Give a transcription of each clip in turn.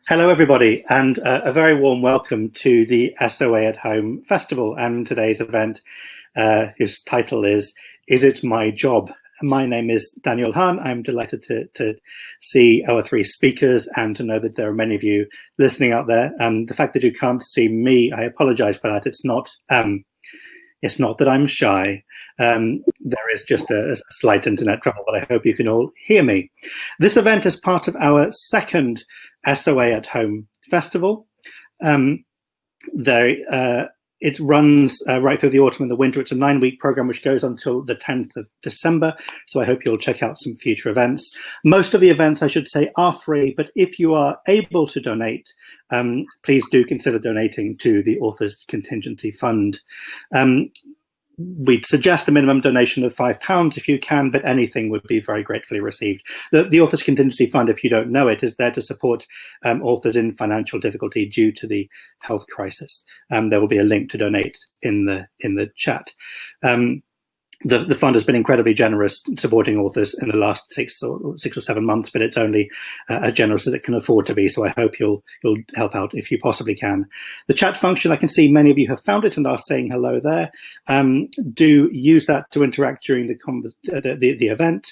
Hello, everybody, and a very warm welcome to the SOA at Home Festival and today's event, whose title is It My Job? My name is Daniel Hahn. I'm delighted to see our three speakers and to know that there are many of you listening out there. The fact that you can't see me, I apologize for that. It's not that I'm shy. There is just a slight internet trouble, but I hope you can all hear me. This event is part of our second SOA at Home Festival. It runs right through the autumn and the winter. It's a 9-week program which goes until the 10th of December. So I hope you'll check out some future events. Most of the events, I should say, are free, but if you are able to donate, please do consider donating to the Authors Contingency Fund. We'd suggest a minimum donation of £5 if you can, but anything would be very gratefully received. The Authors Contingency Fund, if you don't know it, is there to support authors in financial difficulty due to the health crisis. There will be a link to donate in the chat. The fund has been incredibly generous supporting authors in the last 6 or 7 months, but it's only as generous as it can afford to be. So I hope you'll help out if you possibly can. The chat function, I can see many of you have found it and are saying hello there. Do use that to interact during the event.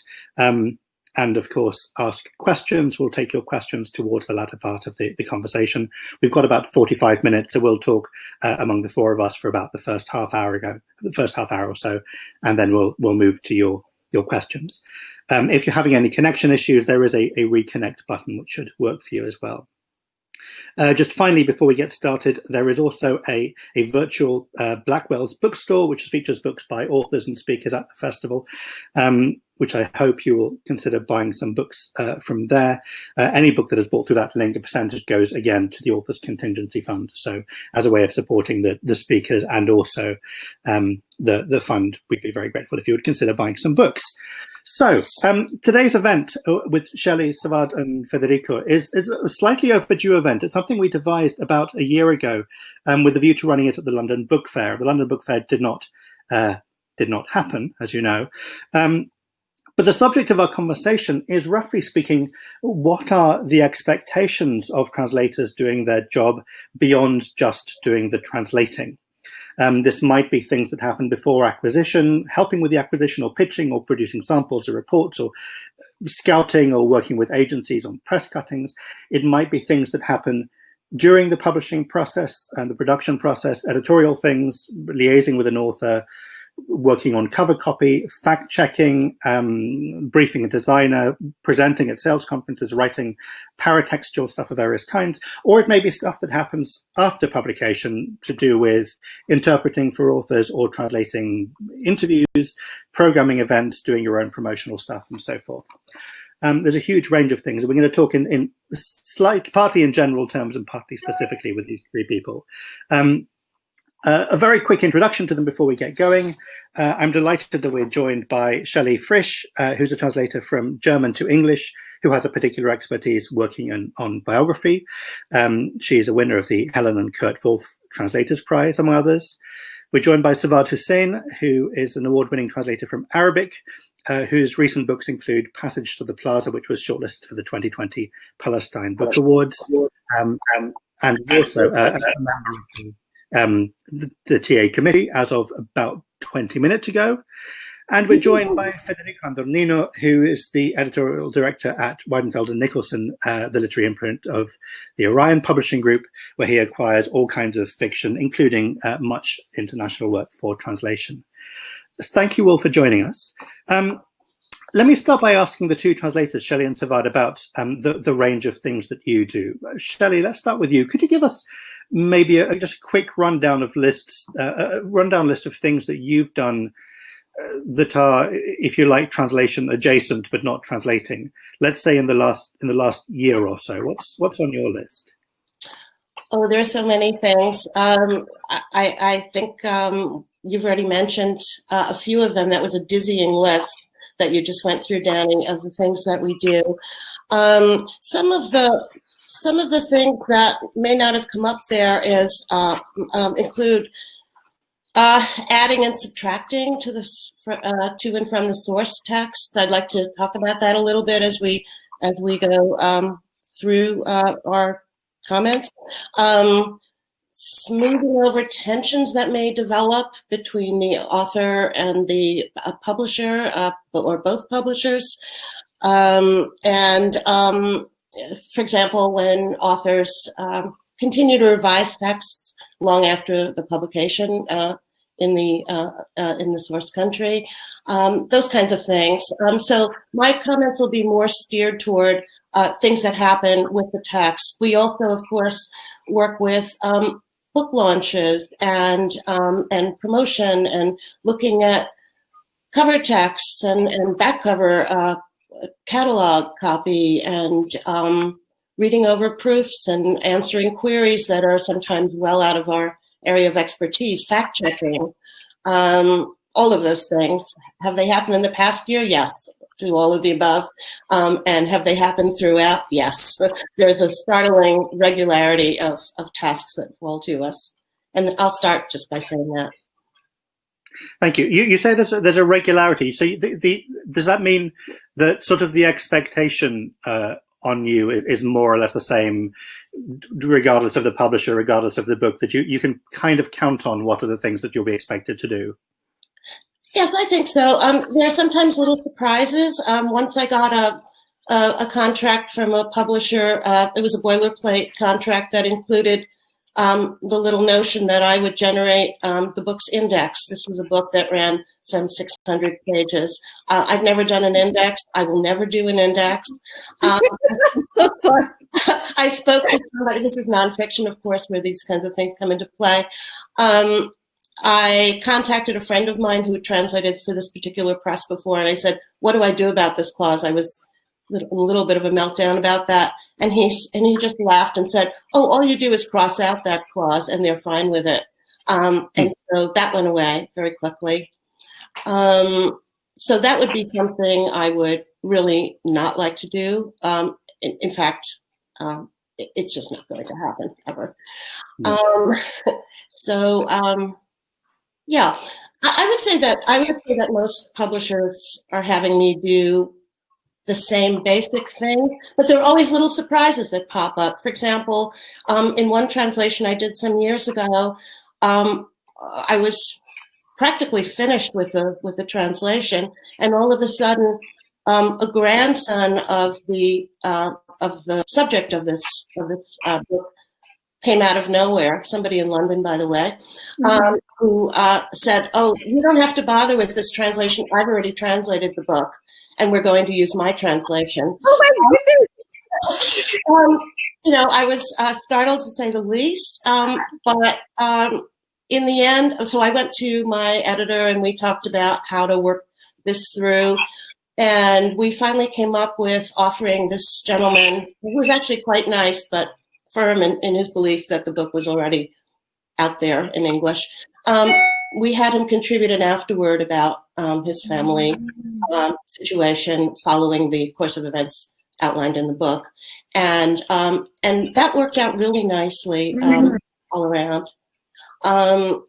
And of course, ask questions. We'll take your questions towards the latter part of the conversation. We've got about 45 minutes, so we'll talk among the four of us for about the first half hour or so, and then we'll move to your questions. If you're having any connection issues, there is a reconnect button which should work for you as well. Just finally, before we get started, there is also a virtual Blackwell's bookstore, which features books by authors and speakers at the festival, which I hope you will consider buying some books from there. Any book that is bought through that link, a percentage goes again to the Authors Contingency Fund. So as a way of supporting the speakers and also the fund, we'd be very grateful if you would consider buying some books. So today's event with Shelley, Sawad and Federico is a slightly overdue event. It's something we devised about a year ago with the view to running it at the London Book Fair. The London Book Fair did not happen, as you know. But the subject of our conversation is, roughly speaking, what are the expectations of translators doing their job beyond just doing the translating? This might be things that happen before acquisition, helping with the acquisition or pitching or producing samples or reports or scouting or working with agencies on press cuttings. It might be things that happen during the publishing process and the production process, editorial things, liaising with an author, working on cover copy, fact-checking, briefing a designer, presenting at sales conferences, writing paratextual stuff of various kinds, or it may be stuff that happens after publication to do with interpreting for authors or translating interviews, programming events, doing your own promotional stuff, and so forth. There's a huge range of things. We're going to talk in partly in general terms and partly specifically with these three people. A very quick introduction to them before we get going. I'm delighted that we're joined by Shelley Frisch, who's a translator from German to English, who has a particular expertise working on biography. She is a winner of the Helen and Kurt Wolf Translators Prize, among others. We're joined by Sawad Hussain, who is an award-winning translator from Arabic, whose recent books include Passage to the Plaza, which was shortlisted for the 2020 Palestine Book Awards, and also a member of the TA committee as of about 20 minutes ago. And we're joined by Federico Andornino, who is the editorial director at Weidenfeld and Nicholson, the literary imprint of the Orion Publishing Group, where he acquires all kinds of fiction, including much international work for translation. Thank you all for joining us. Let me start by asking the two translators, Shelley and Sawad, about the range of things that you do. Shelley, let's start with you. Could you give us maybe just a quick rundown of lists, a rundown list of things that you've done that are, if you like, translation adjacent but not translating? Let's say in the last year or so. What's on your list? Oh, there's so many things. I think you've already mentioned a few of them. That was a dizzying list that you just went through, Danny, of the things that we do. Some of the things that may not have come up there is include adding and subtracting to and from the source text. I'd like to talk about that a little bit as we go through our comments. Smoothing over tensions that may develop between the author and the publisher, or both publishers. For example, when authors continue to revise texts long after the publication in the source country, those kinds of things. So my comments will be more steered toward things that happen with the text. We also, of course, work with book launches and promotion, and looking at cover texts and back cover catalog copy, and reading over proofs and answering queries that are sometimes well out of our area of expertise, fact checking, all of those things. Have they happened in the past year? Yes, to all of the above. And have they happened throughout? Yes. There's a startling regularity of tasks that fall to us. And I'll start just by saying that. Thank you. You say there's a regularity. So does that mean that sort of the expectation on you is more or less the same, regardless of the publisher, regardless of the book, that you can kind of count on what are the things that you'll be expected to do? Yes, I think so. There are sometimes little surprises. Once I got a contract from a publisher. It was a boilerplate contract that included the little notion that I would generate the book's index. This was a book that ran some 600 pages. I've never done an index. I will never do an index. So sorry. I spoke to somebody, this is nonfiction, of course, where these kinds of things come into play. I contacted a friend of mine who translated for this particular press before, and I said, what do I do about this clause? I was a little bit of a meltdown about that. And he just laughed and said, oh, all you do is cross out that clause and they're fine with it. And so that went away very quickly. So that would be something I would really not like to do. In fact, it's just not going to happen ever. Yeah, I would say that most publishers are having me do the same basic thing, but there are always little surprises that pop up. For example, in one translation I did some years ago, I was practically finished with the translation, and all of a sudden, a grandson of the subject of this book came out of nowhere. Somebody in London, by the way, who said, "Oh, you don't have to bother with this translation. I've already translated the book, and we're going to use my translation." Oh my goodness! I was startled, to say the least. But in the end, so I went to my editor and we talked about how to work this through. And we finally came up with offering this gentleman, who was actually quite nice, but firm in his belief that the book was already out there in English. We had him contribute an afterword about his family situation following the course of events outlined in the book. And that worked out really nicely all around. I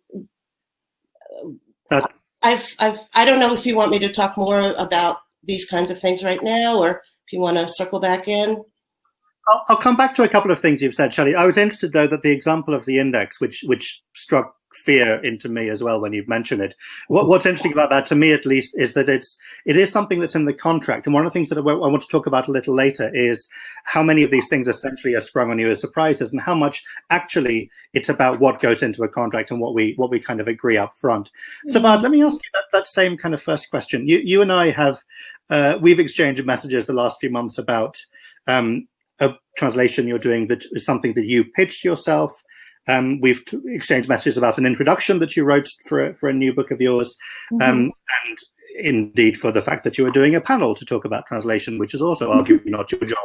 don't know if you want me to talk more about these kinds of things right now, or if you want to circle back in. I'll come back to a couple of things you've said, Shelley. I was interested, though, that the example of the index, which struck fear into me as well when you mentioned it. What's interesting about that, to me at least, is that it is something that's in the contract. And one of the things that I want to talk about a little later is how many of these things essentially are sprung on you as surprises, and how much actually it's about what goes into a contract and what we kind of agree up front. Sawad, let me ask you that same kind of first question. You and I have we've exchanged messages the last few months about a translation you're doing that is something that you pitched yourself. We've exchanged messages about an introduction that you wrote for a new book of yours, and indeed for the fact that you were doing a panel to talk about translation, which is also arguably not your job.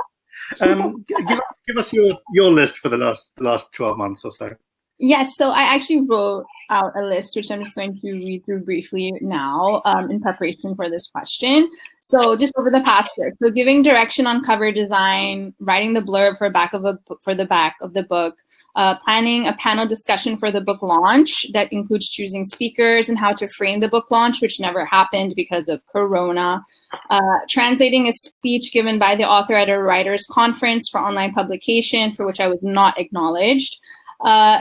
Give us your list for the last 12 months or so. Yes, so I actually wrote out a list, which I'm just going to read through briefly now in preparation for this question. So just over the past year, so giving direction on cover design, writing the blurb for the back of the book, planning a panel discussion for the book launch that includes choosing speakers and how to frame the book launch, which never happened because of Corona, translating a speech given by the author at a writers' conference for online publication, for which I was not acknowledged,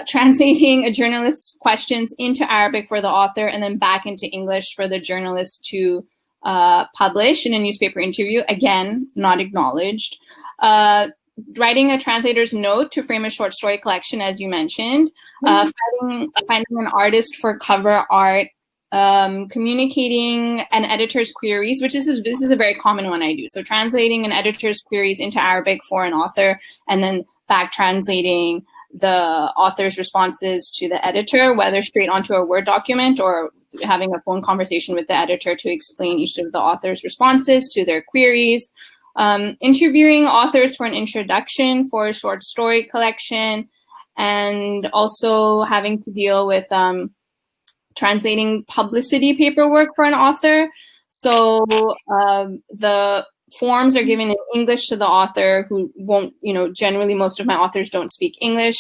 translating a journalist's questions into Arabic for the author and then back into English for the journalist to publish in a newspaper interview, again, not acknowledged. Writing a translator's note to frame a short story collection, as you mentioned, finding an artist for cover art, communicating an editor's queries, which this is a very common one I do. So translating an editor's queries into Arabic for an author and then back translating the author's responses to the editor, whether straight onto a Word document or having a phone conversation with the editor to explain each of the author's responses to their queries, interviewing authors for an introduction for a short story collection, and also having to deal with translating publicity paperwork for an author. So the forms are given in English to the author who won't, generally most of my authors don't speak English.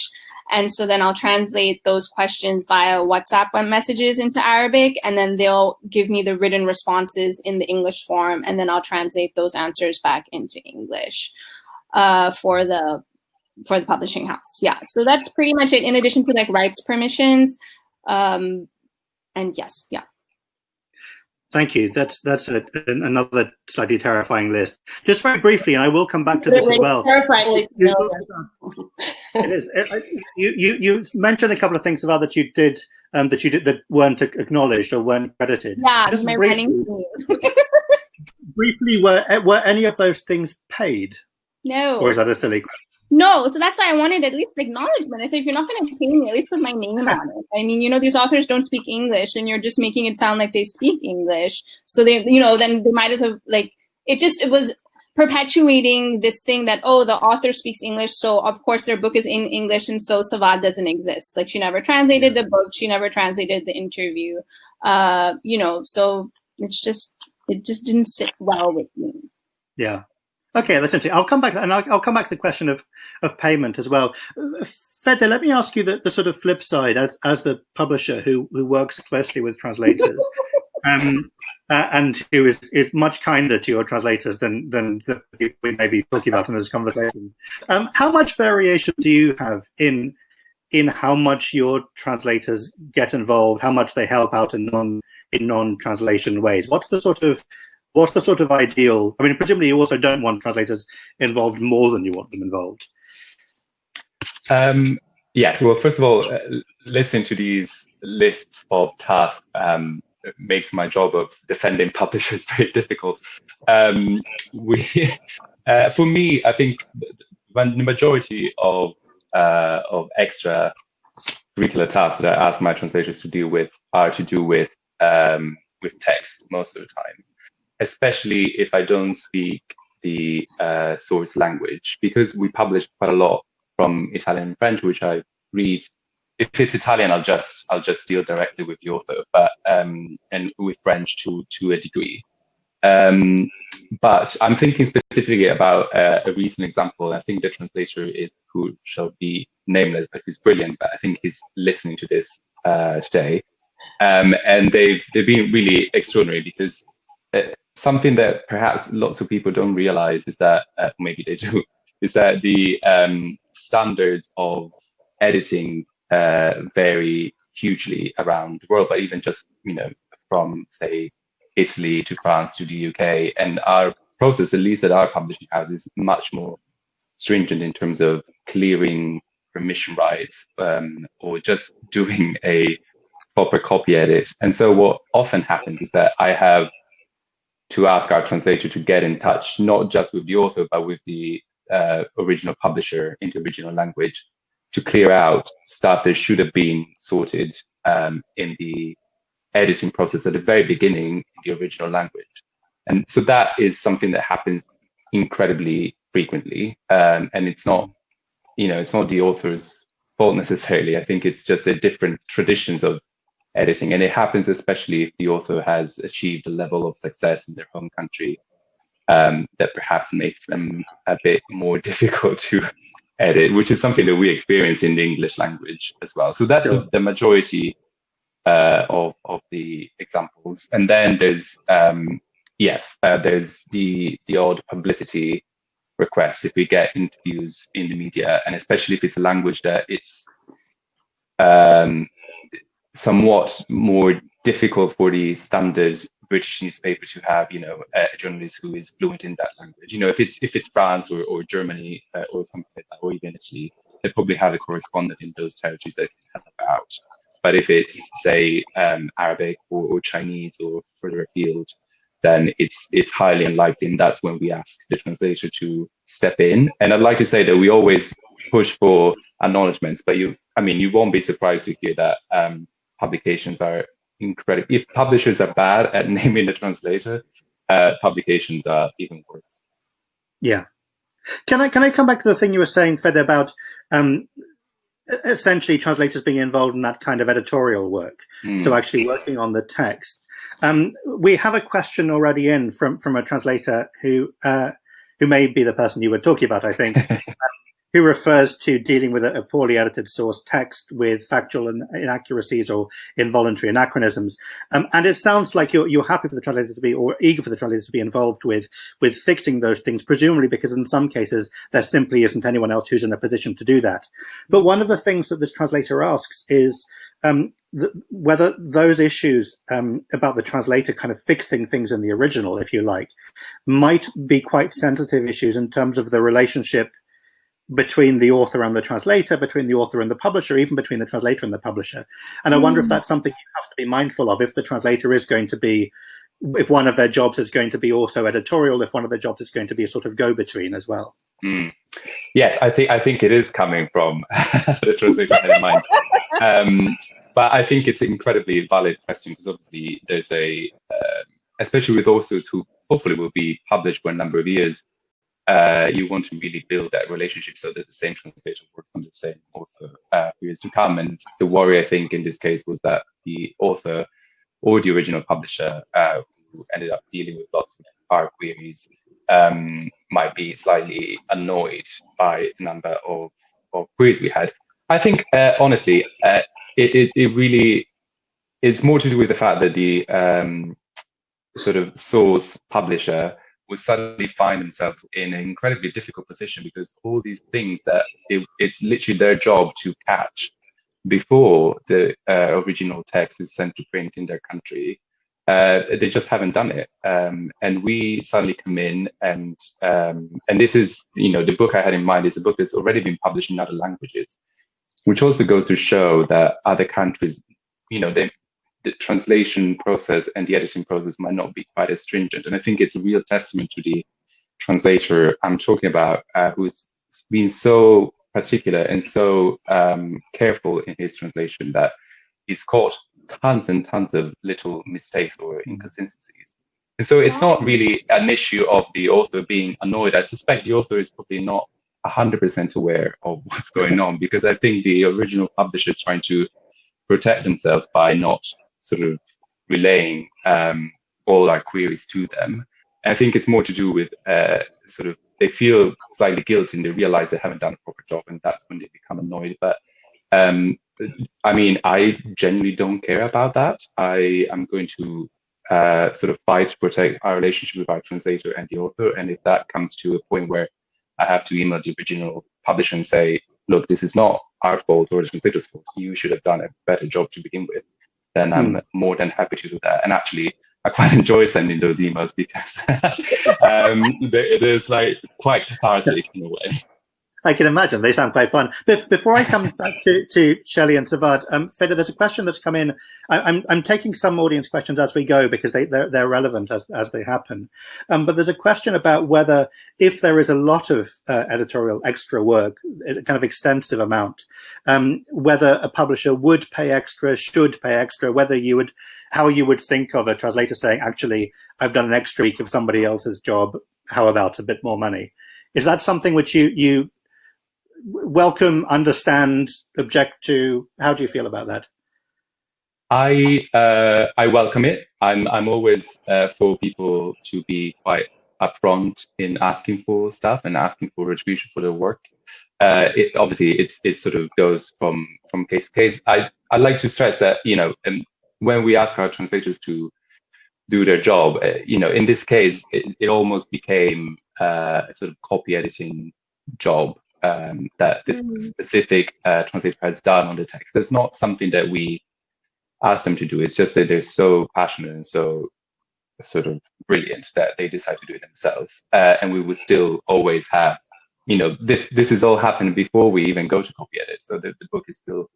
And so then I'll translate those questions via WhatsApp messages into Arabic, and then they'll give me the written responses in the English form, and then I'll translate those answers back into English for the publishing house. Yeah, so that's pretty much it, in addition to like rights permissions. And yes, yeah. Thank you. That's another slightly terrifying list. Just very briefly, and I will come back to this as well. Terrifyingly it is. You mentioned a couple of things about that you did that weren't acknowledged or weren't credited. Yeah, just my briefly, briefly, were any of those things paid? No. Or is that a silly question? No, so that's why I wanted at least acknowledgement. I said, if you're not going to pay me, at least put my name on it. I mean, these authors don't speak English, and you're just making it sound like they speak English. So they, then they might as well, it was perpetuating this thing that, oh, the author speaks English, so of course their book is in English, and so Sawad doesn't exist. Like, she never translated the book, she never translated the interview, so it just didn't sit well with me. Yeah. Okay, that's interesting. I'll come back, and I'll come back to the question of payment as well. Fede, let me ask you the sort of flip side, as the publisher who works closely with translators, and who is much kinder to your translators than the people we may be talking about in this conversation. How much variation do you have in how much your translators get involved, how much they help out in non-translation ways? What's the sort of ideal? I mean, presumably you also don't want translators involved more than you want them involved. Yes. Well, first of all, listening to these lists of tasks makes my job of defending publishers very difficult. For me, I think when the majority of extra curricular tasks that I ask my translators to deal with are to do with text most of the time, especially if I don't speak the source language, because we publish quite a lot from Italian and French, which I read. If it's Italian, I'll just deal directly with the author, but and with French to a degree. But I'm thinking specifically about a recent example. I think the translator is, who shall be nameless, but he's brilliant. But I think he's listening to this today, and they've been really extraordinary, because something that perhaps lots of people don't realize is that maybe they do, is that the standards of editing vary hugely around the world, but even just from say Italy to France to the UK, and our process, at least at our publishing house, is much more stringent in terms of clearing permission rights or just doing a proper copy edit. And so what often happens is that I have to ask our translator to get in touch, not just with the author, but with the original publisher in the original language, to clear out stuff that should have been sorted in the editing process at the very beginning in the original language. And so that is something that happens incredibly frequently. And it's not, it's not the author's fault necessarily. I think it's just a different traditions of editing, and it happens especially if the author has achieved a level of success in their home country that perhaps makes them a bit more difficult to edit, which is something that we experience in the English language as well. So that's the majority of the examples. And then there's there's the odd publicity requests if we get interviews in the media, and especially if it's a language that it's somewhat more difficult for the standard British newspaper to have, a journalist who is fluent in that language. If it's France or Germany or something like that, or even Italy, they probably have a correspondent in those territories that can help out. But if it's, say, Arabic or Chinese or further afield, then it's highly unlikely, and that's when we ask the translator to step in. And I'd like to say that we always push for acknowledgements, but you won't be surprised to hear that publications are incredible. If publishers are bad at naming the translator, publications are even worse. Yeah. Can I come back to the thing you were saying, Fed, about essentially translators being involved in that kind of editorial work, so actually working on the text? We have a question already in from a translator who may be the person you were talking about, I think, who refers to dealing with a poorly edited source text with factual inaccuracies or involuntary anachronisms. And it sounds like you're happy for the translator to be, or eager for the translator to be involved with fixing those things, presumably because in some cases there simply isn't anyone else who's in a position to do that. But one of the things that this translator asks is whether those issues about the translator kind of fixing things in the original, if you like, might be quite sensitive issues in terms of the relationship between the author and the translator, between the author and the publisher, even between the translator and the publisher. And I wonder if that's something you have to be mindful of, if the translator is going to be, if one of their jobs is going to be also editorial, if one of their jobs is going to be a sort of go-between as well. Yes, I think it is coming from the translator in mind. But I think it's an incredibly valid question, because obviously there's especially with authors who hopefully will be published for a number of years, you want to really build that relationship so that the same translator works on the same author for years to come. And the worry, I think, in this case was that the author or the original publisher who ended up dealing with lots of our queries might be slightly annoyed by the number of queries we had. I think, honestly, it really, it's more to do with the fact that the sort of source publisher will suddenly find themselves in an incredibly difficult position, because all these things that it's literally their job to catch before the original text is sent to print in their country, they just haven't done it. And we suddenly come in, and this is, the book I had in mind is a book that's already been published in other languages, which also goes to show that other countries, the translation process and the editing process might not be quite as stringent. And I think it's a real testament to the translator I'm talking about, who's been so particular and so careful in his translation that he's caught tons and tons of little mistakes or inconsistencies. And so it's not really an issue of the author being annoyed. I suspect the author is probably not 100% aware of what's going on, because I think the original publisher is trying to protect themselves by not sort of relaying all our queries to them. And I think it's more to do with sort of, they feel slightly guilty and they realize they haven't done a proper job, and that's when they become annoyed. But I genuinely don't care about that. I am going to sort of fight to protect our relationship with our translator and the author. And if that comes to a point where I have to email the original publisher and say, look, this is not our fault or the translator's fault, you should have done a better job to begin with, then I'm more than happy to do that. And actually, I quite enjoy sending those emails, because there's like quite cathartic in a way. I can imagine. They sound quite fun. Before I come back to Shelley and Sawad, Fede, there's a question that's come in. I'm taking some audience questions as we go, because they're relevant as they happen. But there's a question about whether, if there is a lot of editorial extra work, a kind of extensive amount, whether a publisher would pay extra, should pay extra, how you would think of a translator saying, actually, I've done an extra week of somebody else's job, how about a bit more money? Is that something which you welcome, understand, object to? How do you feel about that? I welcome it. I'm always for people to be quite upfront in asking for stuff and asking for retribution for their work. It sort of goes from case to case. I like to stress that, when we ask our translators to do their job, in this case, it almost became a sort of copy editing job that this specific translator has done on the text. That's not something that we ask them to do. It's just that they're so passionate and so sort of brilliant that they decide to do it themselves. And we will still always have, this is all happened before we even go to copy edit. So the book is still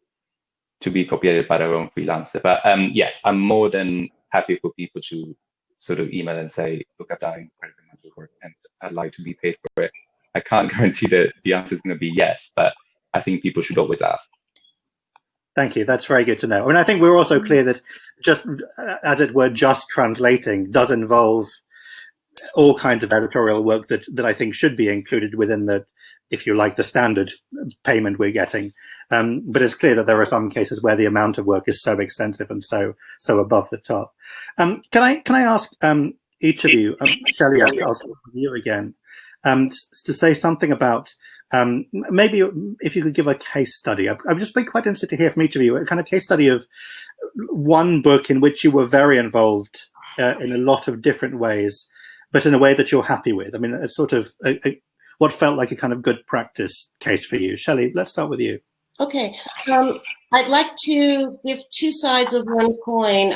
to be copy edited by their own freelancer. But yes, I'm more than happy for people to sort of email and say, look, I've done incredible amount of work and I'd like to be paid for it. I can't guarantee that the answer is going to be yes, but I think people should always ask. Thank you. That's very good to know. And I think we're also clear that just, as it were, just translating does involve all kinds of editorial work that I think should be included within the, if you like, the standard payment we're getting. But it's clear that there are some cases where the amount of work is so extensive and so above the top. Can I ask each of you, Shelley, I'll start with you again, to say something about maybe if you could give a case study. I'd just be quite interested to hear from each of you a kind of case study of one book in which you were very involved in a lot of different ways, but in a way that you're happy with. I mean, it's sort of what felt like a kind of good practice case for you. Shelley, let's start with you. Okay. I'd like to give two sides of one coin.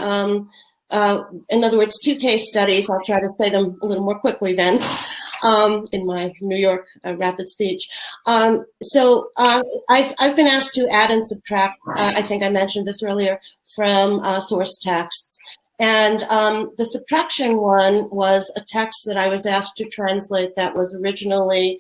In other words, two case studies. I'll try to say them a little more quickly then in my New York rapid speech. So I've been asked to add and subtract, I think I mentioned this earlier, from source texts. And the subtraction one was a text that I was asked to translate that was originally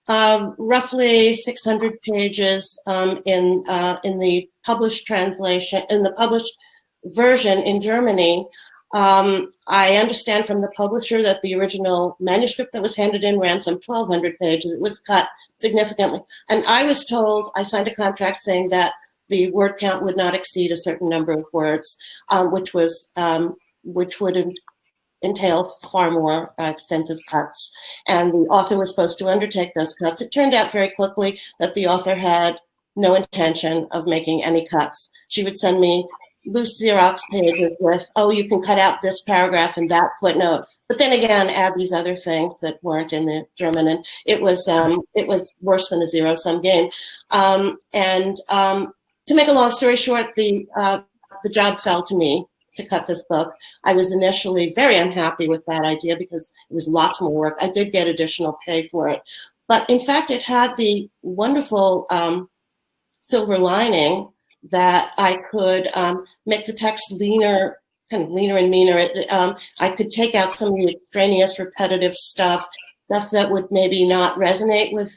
roughly 600 pages in the published translation, in the published version in Germany. I understand from the publisher that the original manuscript that was handed in ran some 1,200 pages. It was cut significantly. And I was told, I signed a contract saying that the word count would not exceed a certain number of words, which would entail far more extensive cuts. And the author was supposed to undertake those cuts. It turned out very quickly that the author had no intention of making any cuts. She would send me loose Xerox pages with, oh, you can cut out this paragraph and that footnote, but then again, add these other things that weren't in the German. And it was worse than a zero-sum game. To make a long story short, the job fell to me to cut this book. I was initially very unhappy with that idea because it was lots more work. I did get additional pay for it. But in fact, it had the wonderful silver lining that I could make the text leaner, kind of leaner and meaner. I could take out some of the extraneous, repetitive stuff that would maybe not resonate with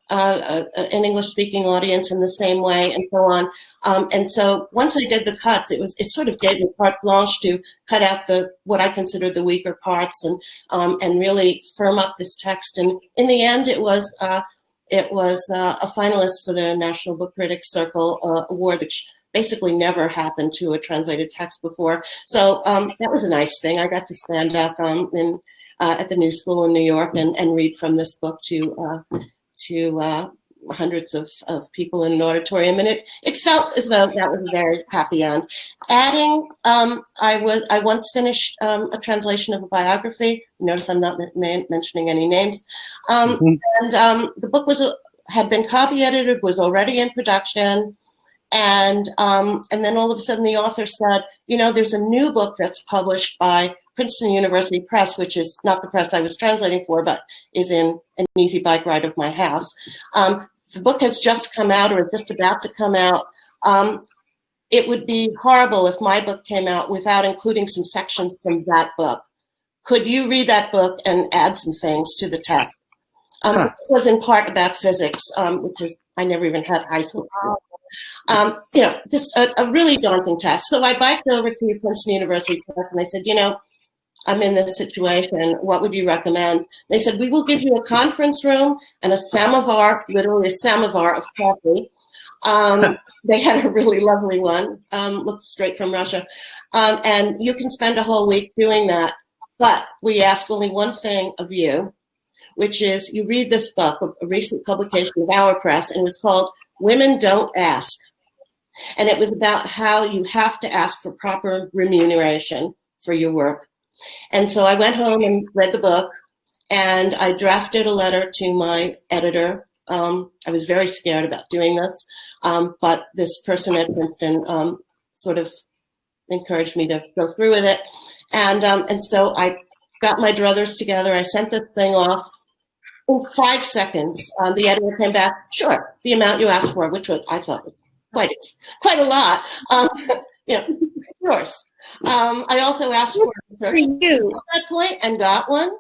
an English-speaking audience in the same way, and so on. And so once I did the cuts, it sort of gave me carte blanche to cut out what I considered the weaker parts and really firm up this text. And in the end, it was a finalist for the National Book Critics Circle Award, which basically never happened to a translated text before. So that was a nice thing. I got to stand up at the New School in New York and read from this book to hundreds of people in an auditorium, and it felt as though that was a very happy end. Adding, I once finished a translation of a biography. Notice I'm not mentioning any names. And the book had been copy edited, was already in production, and then all of a sudden the author said, there's a new book that's published by Princeton University Press, which is not the press I was translating for, but is in an easy bike ride of my house. The book has just come out, or just about to come out. It would be horrible if my book came out without including some sections from that book. Could you read that book and add some things to the text? It was in part about physics, which is, I never even had high school. Just a really daunting task. So I biked over to Princeton University Press and I said, I'm in this situation. What would you recommend? They said, we will give you a conference room and a samovar, literally a samovar of coffee. They had a really lovely one, looked straight from Russia. And you can spend a whole week doing that. But we ask only one thing of you, which is you read this book, a recent publication of Our Press, and it was called Women Don't Ask. And it was about how you have to ask for proper remuneration for your work. And so I went home and read the book, and I drafted a letter to my editor. I was very scared about doing this, but this person at Princeton sort of encouraged me to go through with it. And so I got my druthers together. I sent this thing off. In 5 seconds, the editor came back, sure, the amount you asked for, which was, I thought was quite a lot. Of course. I also asked for a research at that point and got one.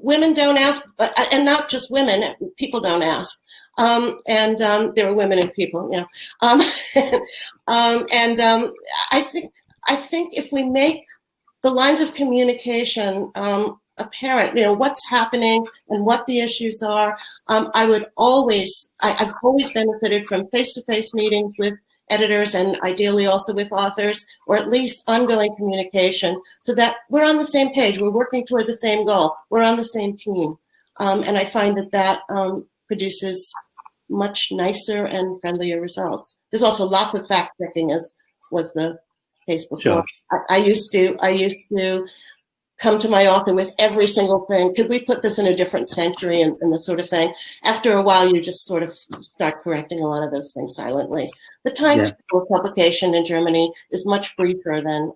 Women don't ask, and not just women, people don't ask. And there are women and people, I think if we make the lines of communication apparent, what's happening and what the issues are, I've always benefited from face-to-face meetings with editors and ideally also with authors, or at least ongoing communication, so that we're on the same page, we're working toward the same goal, we're on the same team. And I find that produces much nicer and friendlier results. There's also lots of fact-checking, as was the case before. Sure. I used to come to my author with every single thing. Could we put this in a different century and this sort of thing? After a while, you just sort of start correcting a lot of those things silently. The time for publication in Germany is much briefer than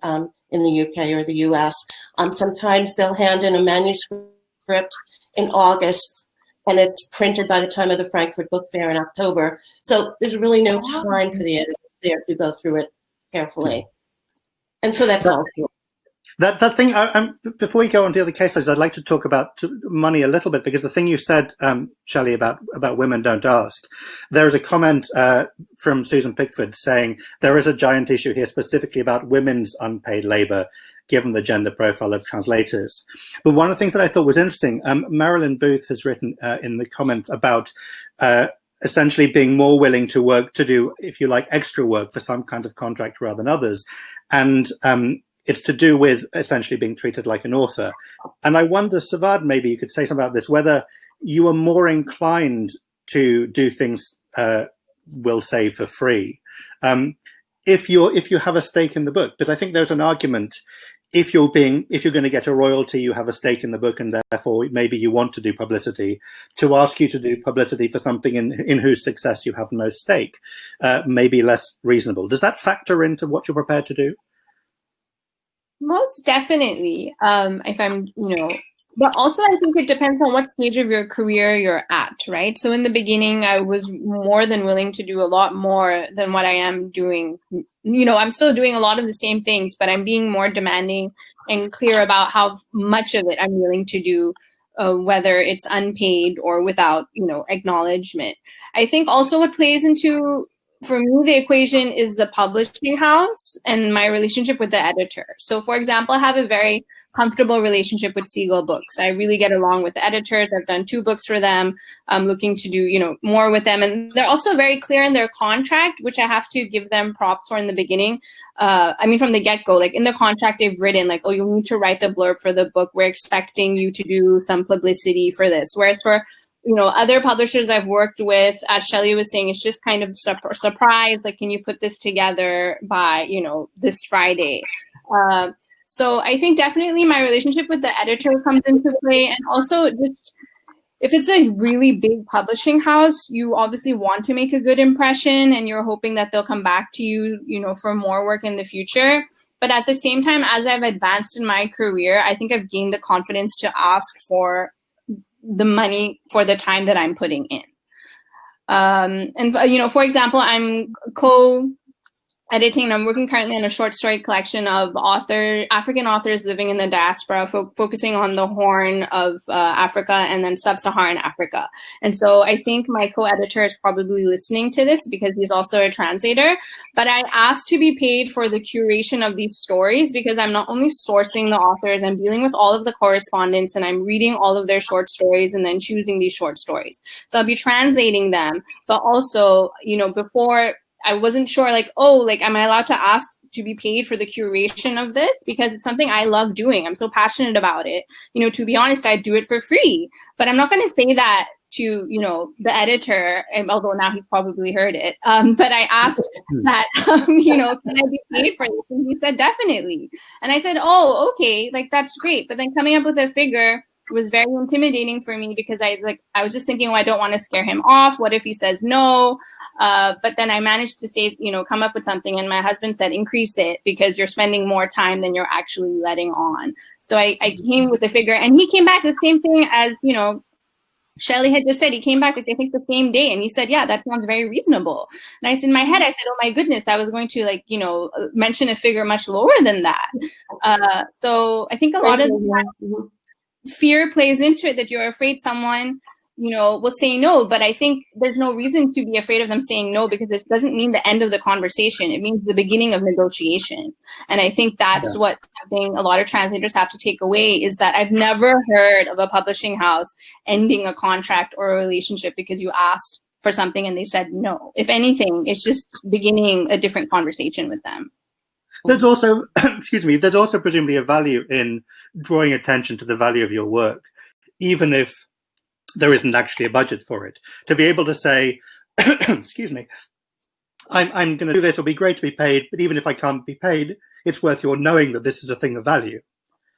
in the UK or the US. Sometimes they'll hand in a manuscript in August, and it's printed by the time of the Frankfurt Book Fair in October. So there's really no time for the editors there to go through it carefully. And so that's all. That thing, before we go on to the other case studies, I'd like to talk about money a little bit, because the thing you said, Shelley, about women don't ask, there is a comment from Susan Pickford saying there is a giant issue here specifically about women's unpaid labor, given the gender profile of translators. But one of the things that I thought was interesting, Marilyn Booth has written in the comments about essentially being more willing to do, if you like, extra work for some kind of contract rather than others. And it's to do with essentially being treated like an author. And I wonder, Sawad, maybe you could say something about this, whether you are more inclined to do things, we'll say, for free, if you have a stake in the book. Because I think there's an argument, if you're going to get a royalty, you have a stake in the book, and therefore maybe you want to do publicity, to ask you to do publicity for something in whose success you have no stake, maybe less reasonable. Does that factor into what you're prepared to do? Most definitely. If I'm, but also I think it depends on what stage of your career you're at, right? So in the beginning, I was more than willing to do a lot more than what I am doing. I'm still doing a lot of the same things, but I'm being more demanding and clear about how much of it I'm willing to do, whether it's unpaid or without, acknowledgement. I think also what plays into, for me, the equation is the publishing house and my relationship with the editor. So, for example, I have a very comfortable relationship with Seagull Books. I really get along with the editors. I've done 2 books for them. I'm looking to do, more with them. And they're also very clear in their contract, which I have to give them props for in the beginning. From the get-go, like in the contract, they've written like, oh, you'll need to write the blurb for the book. We're expecting you to do some publicity for this. Whereas for other publishers I've worked with, as Shelley was saying, it's just kind of surprise. Like, can you put this together by, this Friday? So I think definitely my relationship with the editor comes into play. And also just, if it's a really big publishing house, you obviously want to make a good impression and you're hoping that they'll come back to you, for more work in the future. But at the same time, as I've advanced in my career, I think I've gained the confidence to ask for the money for the time that I'm putting in. For example, I'm editing. I'm working currently on a short story collection of African authors living in the diaspora, focusing on the Horn of Africa and then sub-Saharan Africa. And so I think my co-editor is probably listening to this because he's also a translator. But I asked to be paid for the curation of these stories because I'm not only sourcing the authors, I'm dealing with all of the correspondence and I'm reading all of their short stories and then choosing these short stories. So I'll be translating them, but also, you know, before I wasn't sure, like, oh, like, am I allowed to ask to be paid for the curation of this? Because it's something I love doing. I'm so passionate about it. You know, to be honest, I do it for free. But I'm not going to say that to, you know, the editor, although now he's probably heard it. But I asked that, you know, can I be paid for this? And he said, definitely. And I said, oh, okay, like, that's great. But then coming up with a figure was very intimidating for me because I was just thinking, well, I don't want to scare him off. What if he says no? But then I managed to say, you know, come up with something. And my husband said, increase it because you're spending more time than you're actually letting on. So I came with a figure and he came back the same thing as, you know, Shelley had just said. He came back, I think, the same day. And he said, yeah, that sounds very reasonable. And I said, in my head, I said, oh, my goodness, I was going to, like, you know, mention a figure much lower than that. So I think a lot of fear plays into it, that you're afraid someone, you know, will say no. But I think there's no reason to be afraid of them saying no, because this doesn't mean the end of the conversation. It means the beginning of negotiation. And I think that's what something a lot of translators have to take away, is that I've never heard of a publishing house ending a contract or a relationship because you asked for something and they said no. If anything, it's just beginning a different conversation with them. There's also, excuse me, there's also presumably a value in drawing attention to the value of your work, even if there isn't actually a budget for it. To be able to say, excuse me, I'm going to do this, it'll be great to be paid, but even if I can't be paid, it's worth your knowing that this is a thing of value.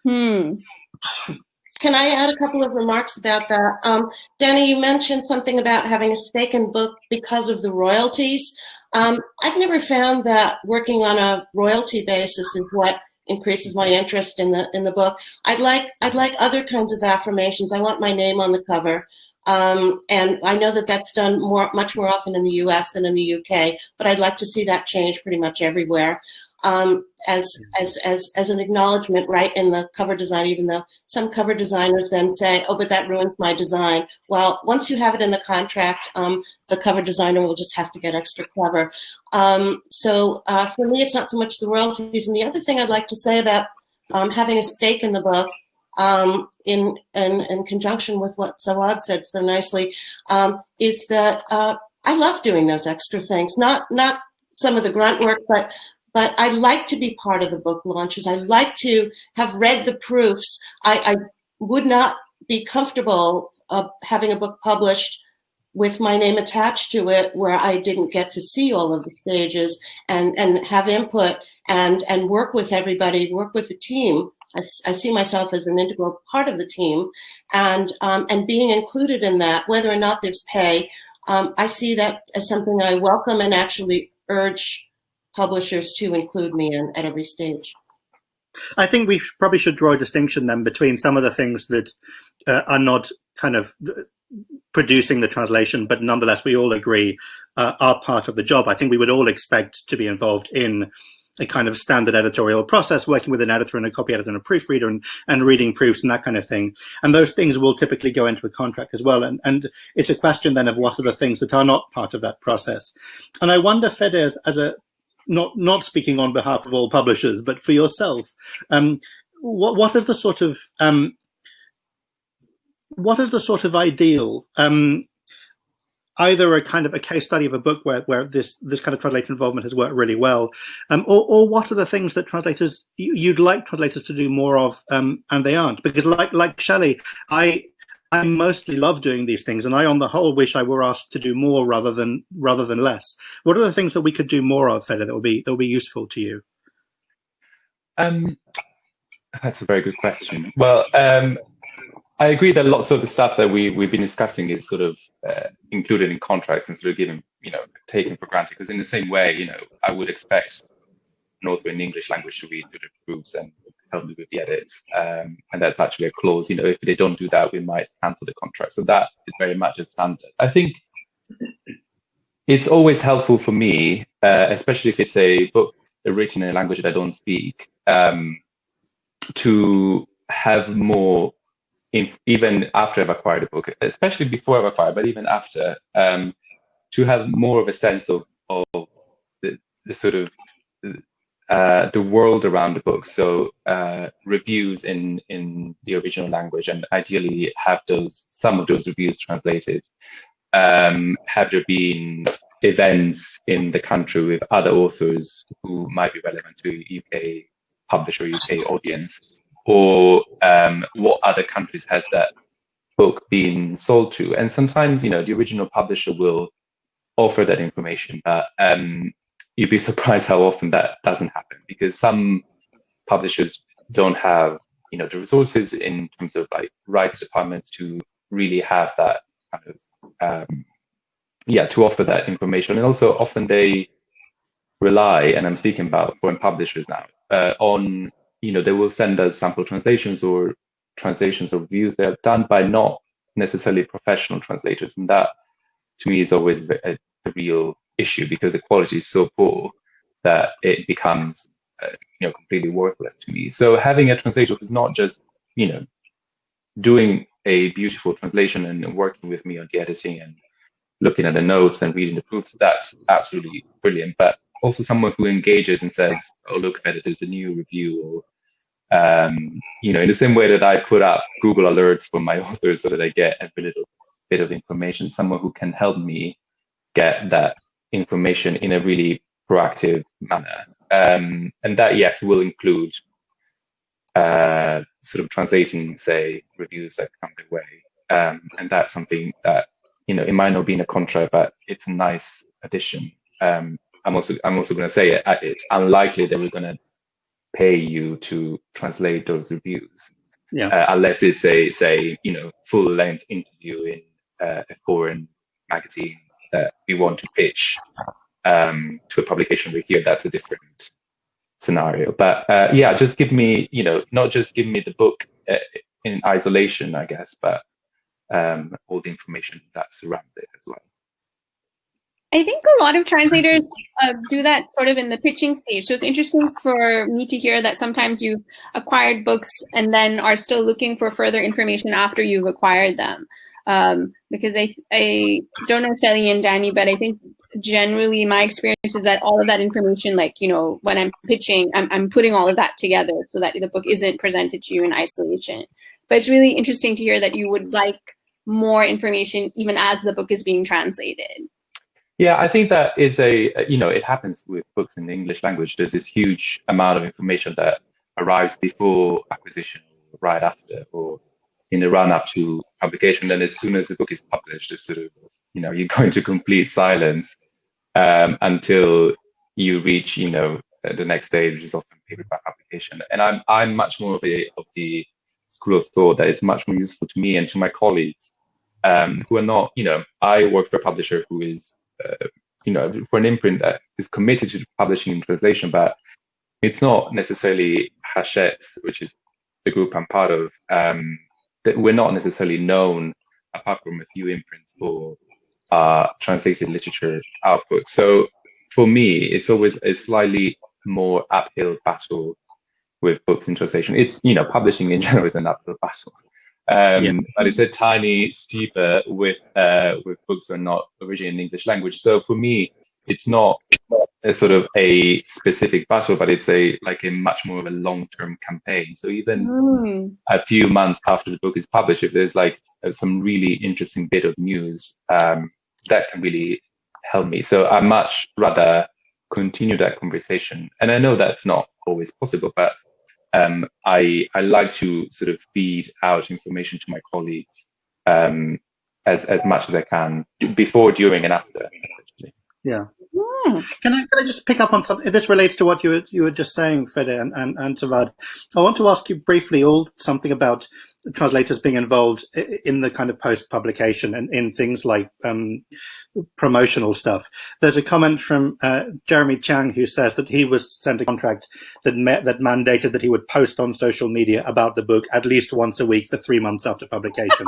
Can I add a couple of remarks about that? Danny, you mentioned something about having a stake in the book because of the royalties. I've never found that working on a royalty basis is what increases my interest in the book. I'd like other kinds of affirmations. I want my name on the cover. And I know that that's done much more often in the US than in the UK, but I'd like to see that change pretty much everywhere. As an acknowledgement, right, in the cover design, even though some cover designers then say, oh, but that ruins my design. Well, once you have it in the contract, the cover designer will just have to get extra clever. So for me, it's not so much the royalties. And the other thing I'd like to say about having a stake in the book, in conjunction with what Sawad said so nicely, is that I love doing those extra things, not some of the grunt work, but I like to be part of the book launches. I like to have read the proofs. I would not be comfortable having a book published with my name attached to it where I didn't get to see all of the stages and have input and work with everybody, work with the team. I see myself as an integral part of the team, and being included in that, whether or not there's pay, I see that as something I welcome and actually urge publishers to include me in at every stage. I think we probably should draw a distinction then between some of the things that are not kind of producing the translation, but nonetheless we all agree are part of the job. I think we would all expect to be involved in a kind of standard editorial process, working with an editor and a copy editor and a proofreader and reading proofs and that kind of thing. And those things will typically go into a contract as well. And it's a question then of what are the things that are not part of that process. And I wonder, Fede, as a not speaking on behalf of all publishers, but for yourself, what is the sort of ideal, either a kind of a case study of a book where this kind of translator involvement has worked really well, or what are the things that you'd like translators to do more of, and they aren't? Because like Shelley, I mostly love doing these things, and I, on the whole, wish I were asked to do more rather than less. What are the things that we could do more of, Fede, that will be useful to you? That's a very good question. Well, I agree that lots of the stuff that we've been discussing is sort of included in contracts and sort of given, taken for granted. Because in the same way, I would expect an author in the English language to read the proofs and help me with the edits, and that's actually a clause. If they don't do that, we might cancel the contract. So that is very much a standard. I think it's always helpful for me especially if it's a book written in a language that I don't speak, to have more, even after I've acquired a book, especially before I've acquired, but even after, to have more of a sense of the sort of the world around the book. So reviews in the original language, and ideally have some of those reviews translated. Have there been events in the country with other authors who might be relevant to UK publisher, UK audience, or what other countries has that book been sold to? And sometimes, the original publisher will offer that information, but you'd be surprised how often that doesn't happen, because some publishers don't have, the resources in terms of like rights departments to really have that kind of to offer that information. And also often they rely, and I'm speaking about foreign publishers now, on, they will send us sample translations or translations or reviews that are done by not necessarily professional translators. And that to me is always a real issue, because the quality is so poor that it becomes completely worthless to me. So having a translator who's not just doing a beautiful translation and working with me on the editing and looking at the notes and reading the proofs, that's absolutely brilliant. But also someone who engages and says, oh, look, Fed, there's a new review, or in the same way that I put up Google alerts for my authors so that I get every little bit of information, someone who can help me get that information in a really proactive manner. And that, yes, will include sort of translating, say, reviews that come their way. And that's something that, it might not be in a contract, but it's a nice addition. I'm also going to say it's unlikely that we're going to pay you to translate those reviews, unless it's a, say, full-length interview in a foreign magazine that we want to pitch to a publication over here. That's a different scenario. But just give me, not just give me the book in isolation, I guess, but all the information that surrounds it as well. I think a lot of translators do that sort of in the pitching stage. So it's interesting for me to hear that sometimes you've acquired books and then are still looking for further information after you've acquired them. Because I don't know Shelley and Danny, but I think generally my experience is that all of that information, like, when I'm pitching, I'm putting all of that together so that the book isn't presented to you in isolation. But it's really interesting to hear that you would like more information even as the book is being translated. Yeah, I think that is it happens with books in the English language. There's this huge amount of information that arrives before acquisition, or right after, or in the run up to publication. Then as soon as the book is published, it's sort of, you go into complete silence until you reach, the next stage, which is often paperback publication. And I'm much more of the school of thought that is much more useful to me and to my colleagues who are not, I work for a publisher who is, for an imprint that is committed to publishing in translation, but it's not necessarily Hachette, which is the group I'm part of, that we're not necessarily known, apart from a few imprints, for translated literature output. So for me, it's always a slightly more uphill battle with books in translation. It's, publishing in general is an uphill battle. But it's a tiny steeper with books that are not originally in English language. So for me, it's not a sort of a specific battle, but it's a much more of a long-term campaign. So even a few months after the book is published, if there's some really interesting bit of news, that can really help me. So I much rather continue that conversation. And I know that's not always possible, but I like to sort of feed out information to my colleagues as much as I can, before, during, and after. Essentially. Yeah. Can I just pick up on something? This relates to what you were just saying, Fede and Sawad. I want to ask you briefly something about translators being involved in the kind of post-publication and in things like promotional stuff. There's a comment from Jeremy Chang who says that he was sent a contract that mandated that he would post on social media about the book at least once a week for 3 months after publication.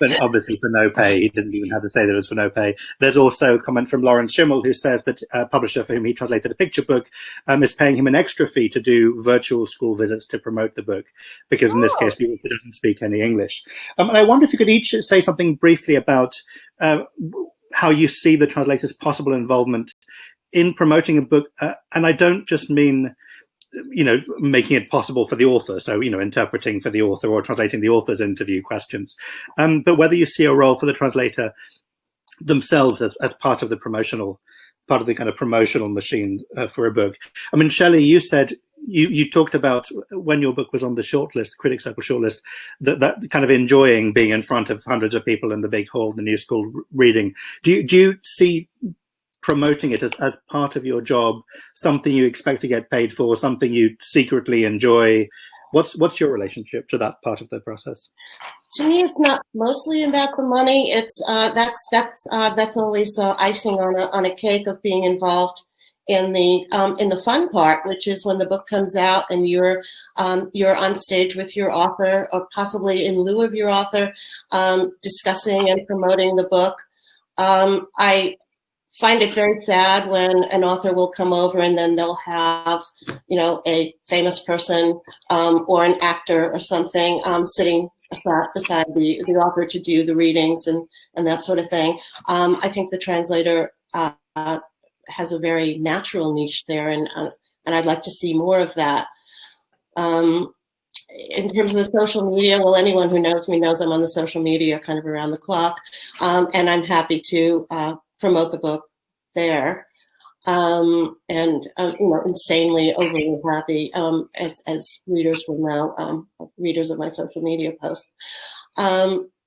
but obviously for no pay. He didn't even have to say that it was for no pay. There's also a comment from Lawrence Schimmel, who says that a publisher for whom he translated a picture book is paying him an extra fee to do virtual school visits to promote the book, because in this case the author doesn't speak any English. And I wonder if you could each say something briefly about how you see the translator's possible involvement in promoting a book. And I don't just mean, making it possible for the author, so, interpreting for the author or translating the author's interview questions, but whether you see a role for the translator themselves as part of the kind of promotional machine for a book. I mean, Shelley, you said, you talked about when your book was on the shortlist, Critics Circle shortlist, that kind of enjoying being in front of hundreds of people in the big hall, the New School reading. Do you see promoting it as part of your job, something you expect to get paid for, something you secretly enjoy? What's your relationship to that part of the process? To me, it's not mostly about the money. It's that's always icing on a cake of being involved in the fun part, which is when the book comes out and you're on stage with your author, or possibly in lieu of your author, discussing and promoting the book. I find it very sad when an author will come over and then they'll have, a famous person or an actor or something sitting beside the author to do the readings and that sort of thing. I think the translator has a very natural niche there, and I'd like to see more of that. In terms of the social media, well, anyone who knows me knows I'm on the social media kind of around the clock, and I'm happy to promote the book there, insanely overly happy, as readers will know, readers of my social media posts.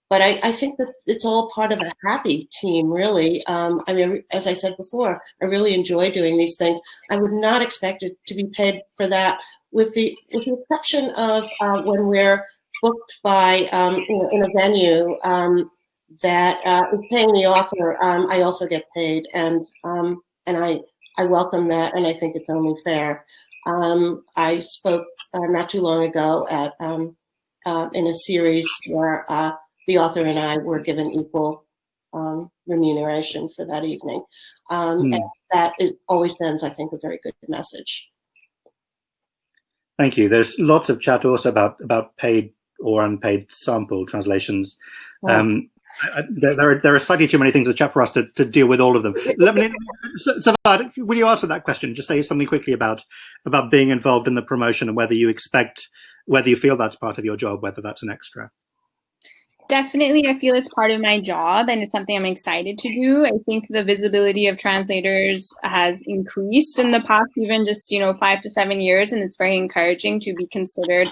But I think that it's all part of a happy team, really. I mean, as I said before, I really enjoy doing these things. I would not expect it to be paid for that, with the exception of when we're booked by in a venue that is paying the author. I also get paid, and I welcome that, and I think it's only fair. I spoke not too long ago at in a series where the author and I were given equal remuneration for that evening, and that always sends, I think, a very good message. Thank you. There's lots of chat also about paid or unpaid sample translations. There are slightly too many things in the chat for us to deal with all of them. Sawad, will you answer that question? Just say something quickly about being involved in the promotion and whether you feel that's part of your job, whether that's an extra. Definitely, I feel it's part of my job, and it's something I'm excited to do. I think the visibility of translators has increased in the past, even just 5 to 7 years, and it's very encouraging to be considered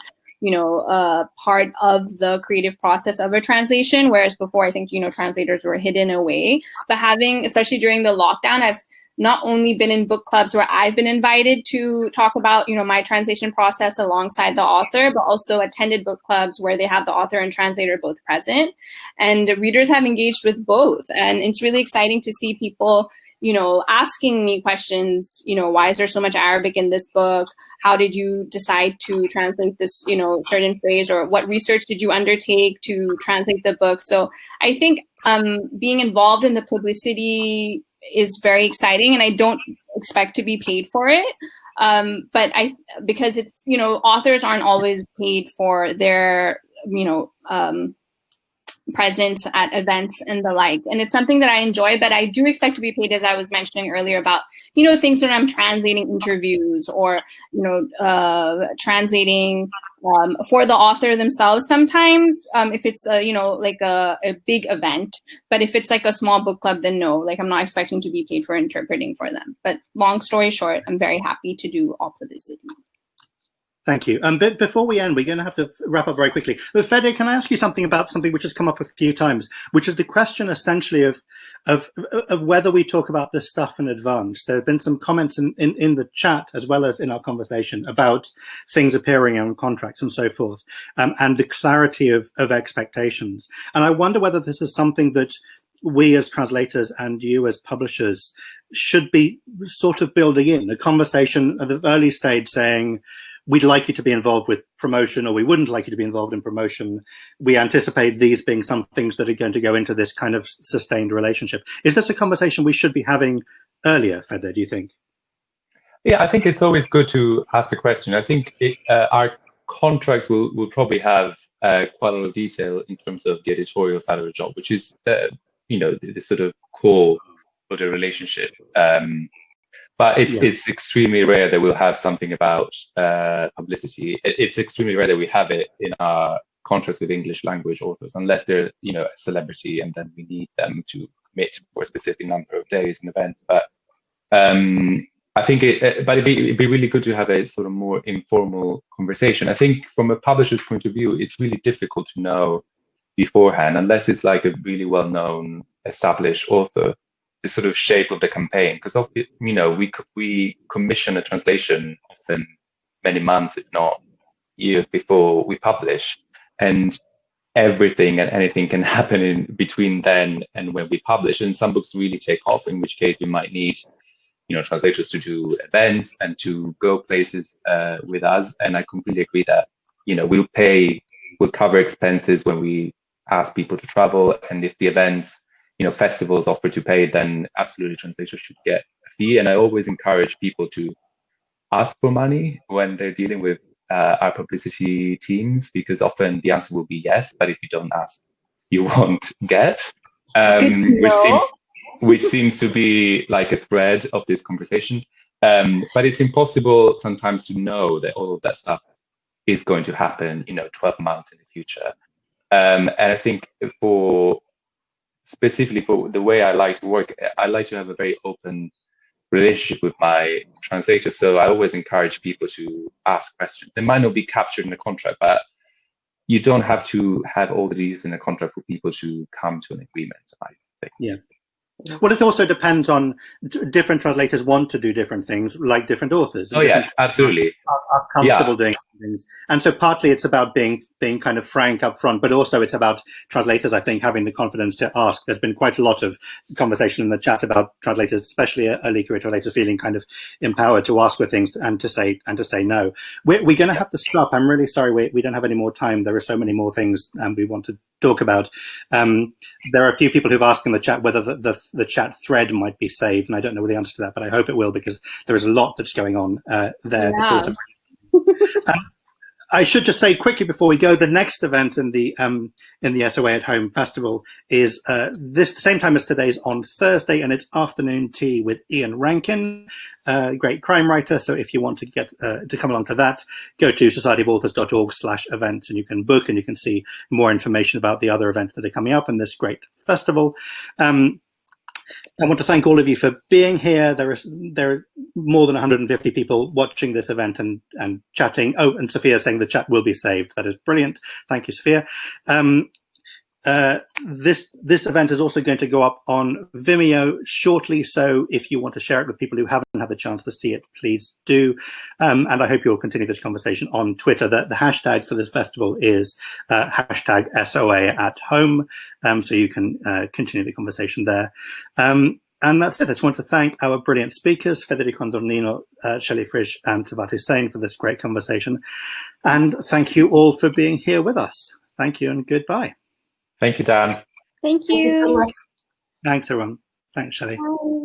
part of the creative process of a translation, whereas before I think translators were hidden away. But especially during the lockdown, I've not only been in book clubs where I've been invited to talk about my translation process alongside the author, but also attended book clubs where they have the author and translator both present, and readers have engaged with both. And it's really exciting to see people asking me questions, why is there so much Arabic in this book? How did you decide to translate this, certain phrase, or what research did you undertake to translate the book? So I think being involved in the publicity is very exciting, and I don't expect to be paid for it. But because it's, authors aren't always paid for their, presence at events and the like. And it's something that I enjoy, but I do expect to be paid, as I was mentioning earlier, about, things when I'm translating interviews or, translating for the author themselves sometimes, if it's, like a big event. But if it's like a small book club, then no, like I'm not expecting to be paid for interpreting for them. But long story short, I'm very happy to do all publicity. Thank you. But before we end, we're going to have to wrap up very quickly. But Fede, can I ask you something about something which has come up a few times, which is the question essentially of whether we talk about this stuff in advance. There have been some comments in the chat as well as in our conversation about things appearing on contracts and so forth, and the clarity of expectations. And I wonder whether this is something that we as translators and you as publishers should be sort of building in a conversation at the early stage, saying, we'd like you to be involved with promotion, or we wouldn't like you to be involved in promotion. We anticipate these being some things that are going to go into this kind of sustained relationship. Is this a conversation we should be having earlier, Fede, do you think? Yeah, I think it's always good to ask the question. I think our contracts will probably have quite a lot of detail in terms of the editorial side of the job, which is, the sort of core of the relationship. But it's extremely rare that we'll have something about publicity. It's extremely rare that we have it in our contracts with English language authors, unless they're a celebrity, and then we need them to commit for a specific number of days and events. But I think it'd be really good to have a sort of more informal conversation. I think from a publisher's point of view, it's really difficult to know beforehand, unless it's like a really well-known, established author, the sort of shape of the campaign. Because we commission a translation often many months, if not years, before we publish, and everything and anything can happen in between then and when we publish. And some books really take off, in which case we might need translators to do events and to go places with us. And I completely agree that we'll cover expenses when we ask people to travel, and if the events festivals offer to pay, then absolutely translators should get a fee. And I always encourage people to ask for money when they're dealing with our publicity teams, because often the answer will be yes, but if you don't ask, you won't get, which seems to be like a thread of this conversation. But it's impossible sometimes to know that all of that stuff is going to happen 12 months in the future. And I think specifically for the way I like to work, I like to have a very open relationship with my translators. So I always encourage people to ask questions. They might not be captured in the contract, but you don't have to have all the details in the contract for people to come to an agreement, I think. Yeah. Well, it also depends on different translators want to do different things, like different authors. Oh, yes, absolutely. Are comfortable doing things. And so partly it's about being kind of frank up front, but also it's about translators, I think, having the confidence to ask. There's been quite a lot of conversation in the chat about translators, especially early career translators, feeling kind of empowered to ask for things and to say no. We're going to have to stop. I'm really sorry we don't have any more time. There are so many more things we want to talk about. There are a few people who've asked in the chat whether the chat thread might be saved, and I don't know the answer to that, but I hope it will, because there is a lot that's going on there. Yeah. I should just say quickly before we go, the next event in the SOA at Home Festival is this same time as today's on Thursday, and it's afternoon tea with Ian Rankin, great crime writer. So if you want to get to come along to that, go to societyofauthours.org/events, and you can book and you can see more information about the other events that are coming up in this great festival. I want to thank all of you for being here. There are more than 150 people watching this event and chatting. Oh, and Sophia saying the chat will be saved. That is brilliant. Thank you, Sophia. This event is also going to go up on Vimeo shortly, so if you want to share it with people who haven't had the chance to see it, please do. And I hope you'll continue this conversation on Twitter. The hashtag for this festival is hashtag SOA at home, so you can continue the conversation there. And that's it. I just want to thank our brilliant speakers, Federico Andornino, Shelley, Frisch, and Sawad Hussain, for this great conversation. And thank you all for being here with us. Thank you and goodbye. Thank you, Dan. Thank you. Thanks, everyone. Thanks, Shelley. Bye.